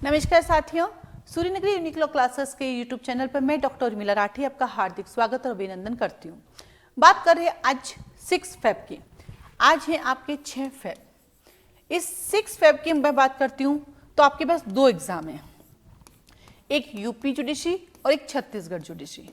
नमस्कार साथियों, Suryanagari unique law classes के यूट्यूब चैनल पर मैं डॉक्टर उर्मिला राठी आपका हार्दिक स्वागत और अभिनंदन करती हूँ। बात कर रहे हैं आज 6 फेब की। आज है आपके 6 फेब। इस 6 फेब की मैं बात करती हूँ तो आपके पास 2 एग्जाम है, एक यूपी जुडिशरी और एक छत्तीसगढ़ जुडिशरी।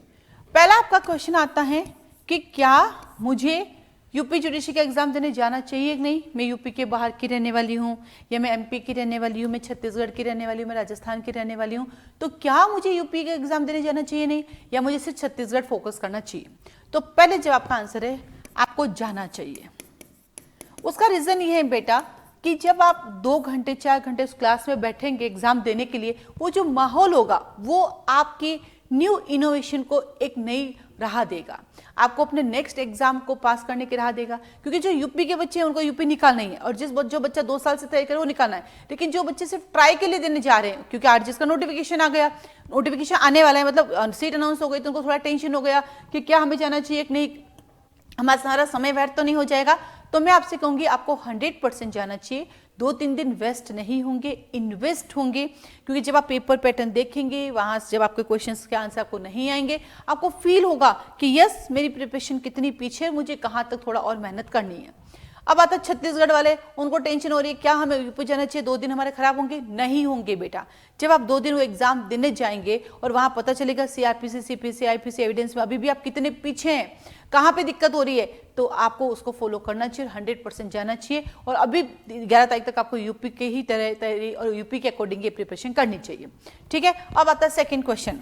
पहला आपका क्वेश्चन आता है कि क्या मुझे यूपी जुडिशरी का एग्जाम देने जाना चाहिए कि नहीं। मैं यूपी के बाहर की रहने वाली हूँ या मैं एमपी की रहने वाली हूँ, मैं छत्तीसगढ़ की रहने वाली हूँ, मैं राजस्थान की रहने वाली हूँ, तो क्या मुझे यूपी का एग्जाम देने जाना चाहिए नहीं, या मुझे सिर्फ छत्तीसगढ़ फोकस करना चाहिए। तो पहले जवाब का आंसर है आपको जाना चाहिए। उसका रीजन ये है बेटा कि जब आप 2 घंटे 4 घंटे उस क्लास में बैठेंगे एग्जाम देने के लिए, वो जो माहौल होगा वो आपकी न्यू इनोवेशन को एक नई राह देगा, आपको अपने नेक्स्ट एग्जाम को पास करने की राह देगा। क्योंकि जो यूपी के बच्चे हैं उनको यूपी निकालना ही है, और जो बच्चा 2 साल से तैयारी करे वो निकालना है। लेकिन जो बच्चे सिर्फ ट्राई के लिए देने जा रहे हैं, क्योंकि आरजीएस का नोटिफिकेशन आ गया, नोटिफिकेशन आने वाला है, मतलब सीट अनाउंस हो गई, तो उनको थोड़ा टेंशन हो गया कि क्या हमें जाना चाहिए कि नहीं, हमारा सारा समय व्यर्थ तो नहीं हो जाएगा। तो मैं आपसे कहूंगी आपको 100% जाना चाहिए। 2-3 दिन वेस्ट नहीं होंगे, इन्वेस्ट होंगे। क्योंकि जब आप पेपर पैटर्न देखेंगे, वहां से जब आपके क्वेश्चंस के आंसर आपको नहीं आएंगे, आपको फील होगा कि यस मेरी प्रिपरेशन कितनी पीछे है, मुझे कहां तक थोड़ा और मेहनत करनी है। अब आता छत्तीसगढ़ वाले, उनको टेंशन हो रही है क्या हमें यूपी जाना चाहिए, 2 दिन हमारे खराब होंगे। नहीं होंगे बेटा। जब आप 2 दिन वो एग्जाम देने जाएंगे और वहां पता चलेगा सीआरपीसी, सीपीसी, आईपीसी एविडेंस में अभी भी आप कितने पीछे हैं, कहाँ पे दिक्कत हो रही है, तो आपको उसको फॉलो करना चाहिए, 100% जाना चाहिए। और अभी 11 तारीख तक आपको यूपी के ही तरह तैयारी और यूपी के अकॉर्डिंग ये प्रिपरेशन करनी चाहिए। ठीक है। अब आता है सेकेंड क्वेश्चन,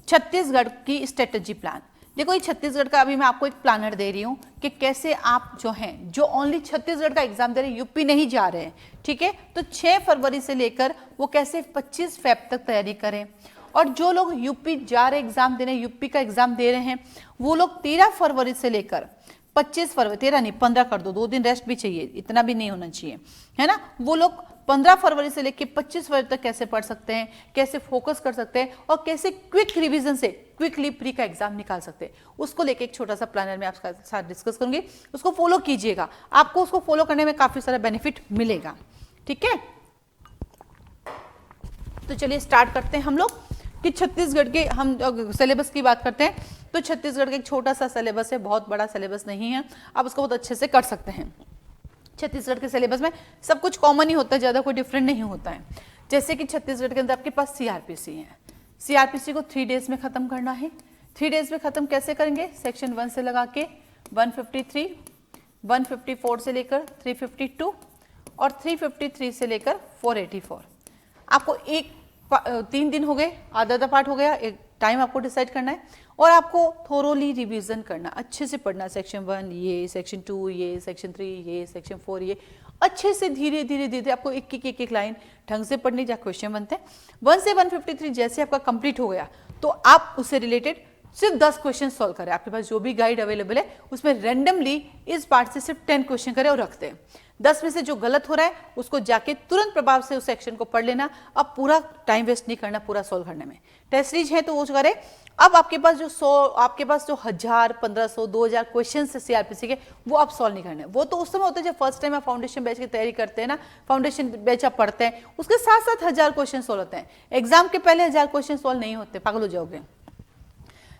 छत्तीसगढ़ की स्ट्रेटेजी प्लान। देखो ये छत्तीसगढ़ का अभी मैं आपको एक प्लानर दे रही हूं कि कैसे आप जो ओनली छत्तीसगढ़ का एग्जाम दे रहे हैं, यूपी नहीं जा रहे हैं, ठीक है, तो 6 फरवरी से लेकर वो कैसे 25 फेब तक तैयारी करें। और जो लोग यूपी जा रहे एग्जाम देने, यूपी का एग्जाम दे रहे हैं, वो लोग 13 फरवरी से लेकर 25 फरवरी, 13 नहीं 15 कर दो, 2 दिन रेस्ट भी चाहिए, इतना भी नहीं होना चाहिए, है ना। वो लोग 15 फरवरी से लेकर 25 फरवरी तक कैसे पढ़ सकते हैं, कैसे फोकस कर सकते हैं, और कैसे क्विक रिवीजन से क्विकली प्री का एग्जाम निकाल सकते हैं, उसको लेके एक छोटा सा प्लानर में आपके साथ डिस्कस करूंगी। उसको फॉलो कीजिएगा, आपको उसको फॉलो करने में काफी सारा बेनिफिट मिलेगा। ठीक है, तो चलिए स्टार्ट करते हैं हम लोग कि छत्तीसगढ़ के हम सिलेबस की बात करते हैं। तो छत्तीसगढ़ का एक छोटा सा सिलेबस है, बहुत बड़ा सिलेबस नहीं है, आप उसको बहुत अच्छे से कर सकते हैं। छत्तीसगढ़ के सिलेबस में सब कुछ कॉमन ही होता है, ज़्यादा कोई डिफरेंट नहीं होता है। जैसे कि छत्तीसगढ़ के अंदर आपके पास सीआरपीसी है, सीआरपीसी को 3 डेज में खत्म करना है। 3 डेज में खत्म कैसे करेंगे, सेक्शन 1 से लगा के 153, 154 से लेकर 352 और 353 से लेकर 484। आपको 3 दिन हो गए, आधा पार्ट हो गया, एक टाइम आपको डिसाइड करना है और आपको थोरोली रिवीजन करना, अच्छे से पढ़ना। सेक्शन 1 ये, सेक्शन 2 ये, सेक्शन 3 ये, सेक्शन 4 ये, अच्छे से धीरे धीरे धीरे आपको एक लाइन ढंग से पढ़नी, जहाँ क्वेश्चन बनते हैं। 1 से 153 जैसे आपका कंप्लीट हो गया तो आप उससे रिलेटेड सिर्फ 10 क्वेश्चन सॉल्व करें। आपके पास जो भी गाइड अवेलेबल है उसमें रैंडमली इस पार्ट से सिर्फ 10 क्वेश्चन करें और रखते हैं। 10 में से जो गलत हो रहा है उसको जाके तुरंत प्रभाव से उस सेक्शन को पढ़ लेना। अब पूरा टाइम वेस्ट नहीं करना पूरा सॉल्व करने में। टेस्ट सीरीज है तो वो करें। अब आपके पास जो 1000, 1500, 2000 क्वेश्चन है सीआरपीसी के, वो आप सॉल्व नहीं करने। वो तो उस समय होता है जब फर्स्ट टाइम आप फाउंडेशन बैच की तैयारी करते हैं ना, फाउंडेशन बैच आप पढ़ते हैं, उसके साथ साथ 1000 क्वेश्चन सॉल्व होते हैं। एग्जाम के पहले 1000 क्वेश्चन सॉल्व नहीं होते, पागल हो जाओगे।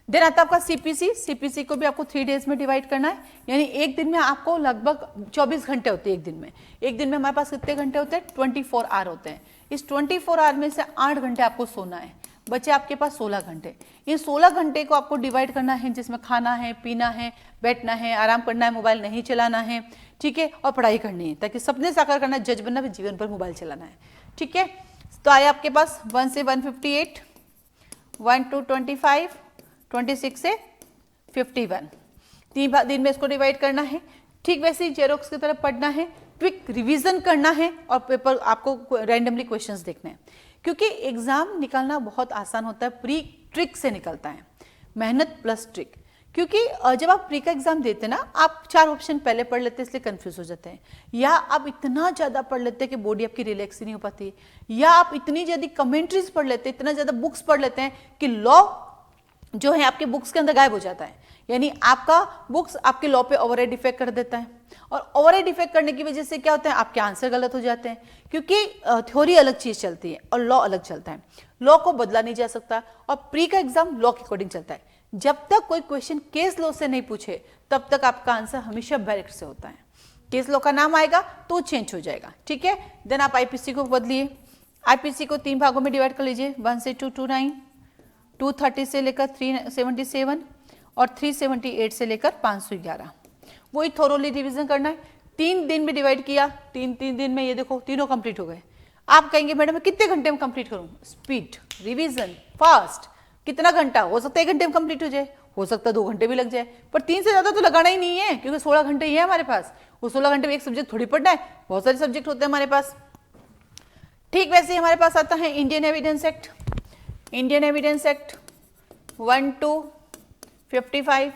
देन आता है आपका सीपीसी। सीपीसी को भी आपको 3 डेज में डिवाइड करना है, यानी एक दिन में आपको लगभग 24 घंटे होते हैं। एक दिन में हमारे पास कितने घंटे होते हैं, 24 आवर होते हैं। इस 24 आवर में से 8 घंटे आपको सोना है, बचे आपके पास 16 घंटे। इन 16 घंटे को आपको डिवाइड करना है, जिसमें खाना है, पीना है, बैठना है, आराम करना है, मोबाइल नहीं चलाना है, ठीक है, और पढ़ाई करनी है, ताकि सपने साकार करना है, जज बनना है, जीवन पर मोबाइल चलाना है। ठीक है, तो आए आपके पास 1 से 158, 1 to 25, 26 से 51, 3 दिन में इसको डिवाइड करना है। ठीक वैसे ही जेरोक्स की तरफ पढ़ना है, क्विक रिवीजन करना है और पेपर आपको रैंडमली क्वेश्चंस देखने हैं। क्योंकि एग्जाम निकालना बहुत आसान होता है, प्री ट्रिक से निकलता है, मेहनत प्लस ट्रिक। क्योंकि जब आप प्री का एग्जाम देते हैं ना, आप 4 ऑप्शन पहले पढ़ लेते हैं इसलिए कंफ्यूज हो जाते हैं, या आप इतना ज्यादा पढ़ लेते हैं कि बॉडी आपकी रिलैक्स ही नहीं हो पाती, या आप इतनी ज्यादा कमेंट्रीज पढ़ लेते हैं, इतना ज्यादा बुक्स पढ़ लेते हैं कि लॉ जो है आपके बुक्स के अंदर गायब हो जाता है। यानी आपका बुक्स आपके लॉ पे ओवरहेड इफेक्ट कर देता है, और ओवरहेड इफेक्ट करने की वजह से क्या होता है, आपके आंसर गलत हो जाते हैं, क्योंकि थ्योरी अलग चीज चलती है और लॉ अलग चलता है। लॉ को बदला नहीं जा सकता, और प्री का एग्जाम लॉ के अकॉर्डिंग चलता है। जब तक कोई क्वेश्चन केस लॉ से नहीं पूछे तब तक आपका आंसर हमेशा बैरिक्ट से होता है। केस लॉ का नाम आएगा तो चेंज हो जाएगा, ठीक है। देन आप आईपीसी को बदलिए। आईपीसी को 3 भागों में डिवाइड कर लीजिए, 1 से 229, 230 से लेकर 377 और 378 से लेकर 511। वही थोरोली रिवीजन करना है। 3 दिन में डिवाइड किया, 3 दिन में ये देखो तीनों कंप्लीट हो गए। आप कहेंगे मैडम मैं कितने घंटे में कंप्लीट करूं? Speed, revision, fast. कितना घंटा? हो सकता है 1 घंटे में कंप्लीट हो जाए, हो सकता है 2 घंटे भी लग जाए, पर 3 से ज्यादा तो लगाना ही नहीं है, क्योंकि 16 घंटे ही है हमारे पास। वो 16 घंटे में एक सब्जेक्ट थोड़ी पढ़ना है, बहुत सारे सब्जेक्ट होते हैं हमारे पास। ठीक वैसे ही हमारे पास आता है Indian evidence act. Indian evidence act 1 to 55,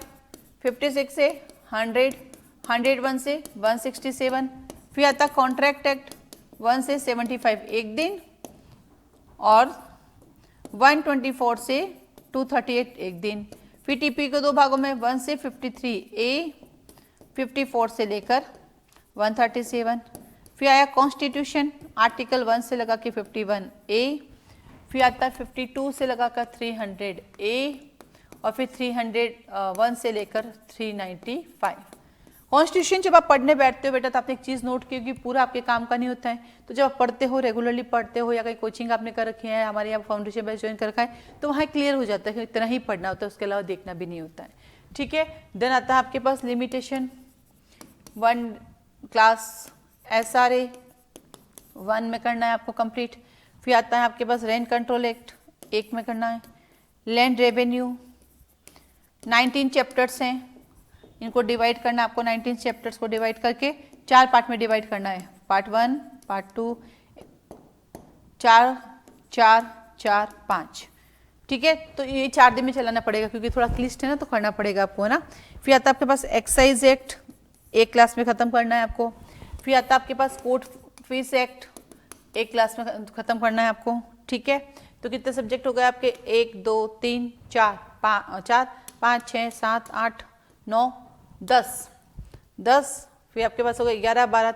56 से 100, 101 से 167। फिर आता कॉन्ट्रैक्ट एक्ट 1 से 75 एक दिन, और 124 से 238 एक दिन। फिर टीपी को 2 भागों में, 1 से 53A, 54 से लेकर 137। फिर आया कॉन्स्टिट्यूशन, आर्टिकल 1 से लगा के 51A। फिर आता है 52 से लगाकर 300A, और फिर 301 से लेकर 395। कॉन्स्टिट्यूशन जब आप पढ़ने बैठते हो बेटा, तो आपने एक चीज नोट की, पूरा आपके काम का नहीं होता है। तो जब आप पढ़ते हो, रेगुलरली पढ़ते हो, या कहीं कोचिंग आपने कर रखी है, हमारे यहाँ फाउंडेशन बैच ज्वाइन कर रखा है, तो वहाँ क्लियर हो जाता है कि इतना ही पढ़ना होता है, उसके अलावा देखना भी नहीं होता है, ठीक है। देन आता है आपके पास लिमिटेशन 1 क्लास SRA 1 में करना है आपको कंप्लीट। फिर आता है आपके पास रेंट कंट्रोल एक्ट 1 में करना है। लैंड रेवेन्यू 19 चैप्टर्स हैं, इनको डिवाइड करना है आपको। 19 चैप्टर्स को डिवाइड करके 4 पार्ट में डिवाइड करना है, पार्ट 1, पार्ट 2, 4, 4, 4, 5, ठीक है। तो ये 4 दिन में चलाना पड़ेगा, क्योंकि थोड़ा क्लिष्ट है ना, तो करना पड़ेगा आपको, है ना। फिर आता है आपके पास एक्साइज एक्ट 1 क्लास में खत्म करना है आपको। फिर आता है आपके पास कोर्ट फीस एक्ट 1 क्लास में खत्म करना है आपको, ठीक है। तो कितने सब्जेक्ट हो गए आपके? 1, 2, 3, 4, 5, 6, 7, 8, 9, 10। फिर आपके पास हो गए 11, 12,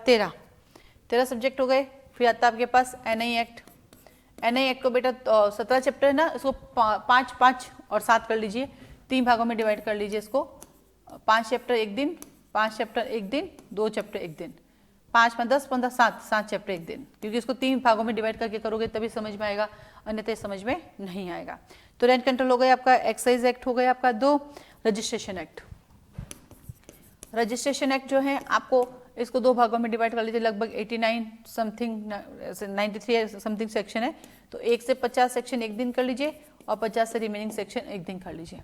13 सब्जेक्ट हो गए। फिर आता है आपके पास NI एक्ट को बेटा 17 चैप्टर है ना, इसको 5, 5 और 7 कर लीजिए, 3 भागों में डिवाइड कर लीजिए इसको। 5 चैप्टर एक दिन, 5 चैप्टर एक दिन, 2 चैप्टर एक दिन, 5, 5, 10, 15, 7 चैप्टर एक दिन, क्योंकि इसको 3 भागों में डिवाइड करके करोगे तभी समझ में आएगा, अन्यथा समझ में नहीं आएगा। तो रेंट कंट्रोल हो गया आपका, एक्साइज एक्ट हो गया आपका 2, रजिस्ट्रेशन एक्ट जो है आपको इसको 2 भागों में डिवाइड कर लीजिए, लगभग 89 समथिंग 93 समथिंग सेक्शन है, तो 1 से 50 सेक्शन एक दिन कर लीजिए, और 50 से रिमेनिंग सेक्शन एक दिन कर लीजिए।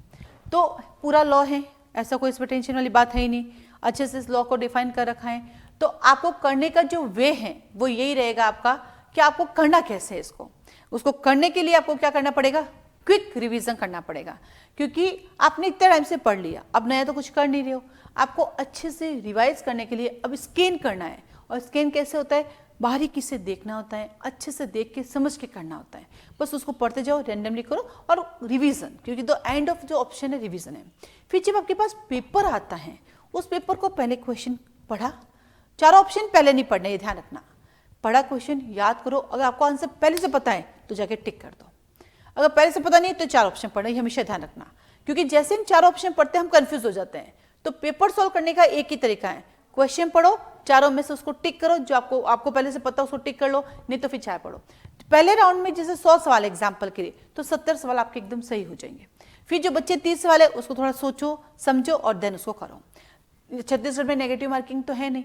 तो पूरा लॉ है, ऐसा कोई इसमें टेंशन वाली बात है ही नहीं, अच्छे से इस लॉ को डिफाइन कर रखा है। तो आपको करने का जो वे है वो यही रहेगा आपका, कि आपको करना कैसे है इसको। उसको करने के लिए आपको क्या करना पड़ेगा? क्विक रिवीजन करना पड़ेगा, क्योंकि आपने इतने टाइम से पढ़ लिया, अब नया तो कुछ कर नहीं रहे हो। आपको अच्छे से रिवाइज करने के लिए अब स्कैन करना है, और स्कैन कैसे होता है? बारीकी से देखना होता है, अच्छे से देख के समझ के करना होता है। बस उसको पढ़ते जाओ, रैंडमली करो, और रिवीजन, क्योंकि द एंड ऑफ जो ऑप्शन है रिवीजन है। फिर जब आपके पास पेपर आता है, उस पेपर को पहले क्वेश्चन पढ़ा, 4 ऑप्शन पहले नहीं पढ़ने, ये ध्यान रखना। पढ़ा क्वेश्चन, याद करो, अगर आपको आंसर पहले से पता है तो जाके टिक कर दो, अगर पहले से पता नहीं तो 4 ऑप्शन पढ़ना, ये हमेशा ध्यान रखना, क्योंकि जैसे हम 4 ऑप्शन पढ़ते हैं हम कंफ्यूज हो जाते हैं। तो पेपर सॉल्व करने का एक ही तरीका है, क्वेश्चन पढ़ो, चारों में से उसको टिक करो, जो आपको पहले से पता उसको टिक कर लो, नहीं तो फिर 4 पढ़ो। पहले राउंड में जैसे 100 सवाल एग्जाम्पल के लिए, तो 70 सवाल आपके एकदम सही हो जाएंगे। फिर जो बच्चे 30 सवाल है उसको थोड़ा सोचो समझो और देन उसको करो। छत्तीसगढ़ में नेगेटिव मार्किंग तो है नहीं,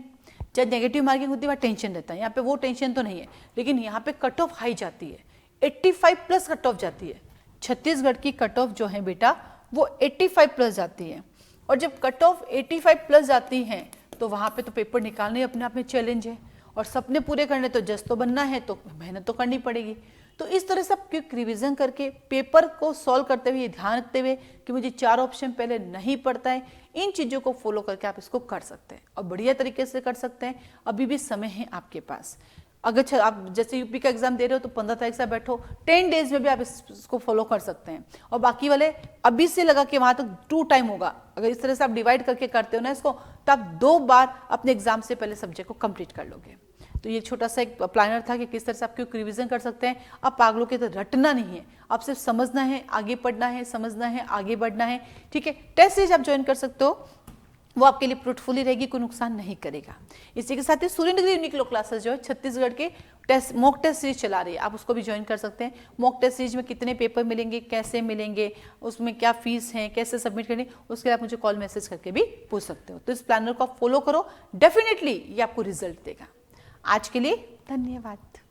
जब नेगेटिव मार्किंग होती है वहाँ टेंशन रहता है, यहाँ पे वो टेंशन तो नहीं है, लेकिन यहाँ पे कट ऑफ हाई जाती है, 85 प्लस कट ऑफ जाती है। छत्तीसगढ़ की कट ऑफ जो है बेटा वो 85 प्लस जाती है, और जब कट ऑफ 85 प्लस जाती है तो वहाँ पे तो पेपर निकालने अपने आप में चैलेंज है, और सपने पूरे करने तो जज तो बनना है, तो मेहनत तो करनी पड़ेगी। तो इस तरह से आप क्विक रिवीजन करके पेपर को सॉल्व करते हुए ध्यान रखते हुए कि मुझे 4 ऑप्शन पहले नहीं पड़ता है, इन चीज़ों को फॉलो करके आप इसको कर सकते हैं और बढ़िया तरीके से कर सकते हैं। अभी भी समय है आपके पास। अगर आप जैसे यूपी का एग्जाम दे रहे हो तो 15 तारीख से बैठो, 10 डेज में भी आप इसको फॉलो कर सकते हैं। और बाकी वाले अभी से लगा के वहां तक 2 टाइम होगा। अगर इस तरह से आप डिवाइड करके करते हो ना इसको, तो आप 2 बार अपने एग्जाम से पहले सब्जेक्ट को कंप्लीट कर लोगे। तो ये छोटा सा एक प्लानर था कि किस तरह से आप क्यों रिवीजन कर सकते हैं। आप पागलों के तो रटना नहीं है, आप सिर्फ समझना है, आगे पढ़ना है, समझना है, आगे बढ़ना है, ठीक है। टेस्ट सीरीज आप ज्वाइन कर सकते हो, वो आपके लिए फ्रूटफुली रहेगी, कोई नुकसान नहीं करेगा। इसी के साथ ही सूर्यनगरी यूनिक्लो क्लासेस जो है छत्तीसगढ़ के टेस्ट मॉक टेस्ट सीरीज चला रही है, आप उसको भी ज्वाइन कर सकते हैं। मॉक टेस्ट सीरीज में कितने पेपर मिलेंगे, कैसे मिलेंगे, उसमें क्या फीस है, कैसे सबमिट करनी, उसके लिए आप मुझे कॉल मैसेज करके भी पूछ सकते हो। तो इस प्लानर को आप फॉलो करो, डेफिनेटली ये आपको रिजल्ट देगा। आज के लिए धन्यवाद।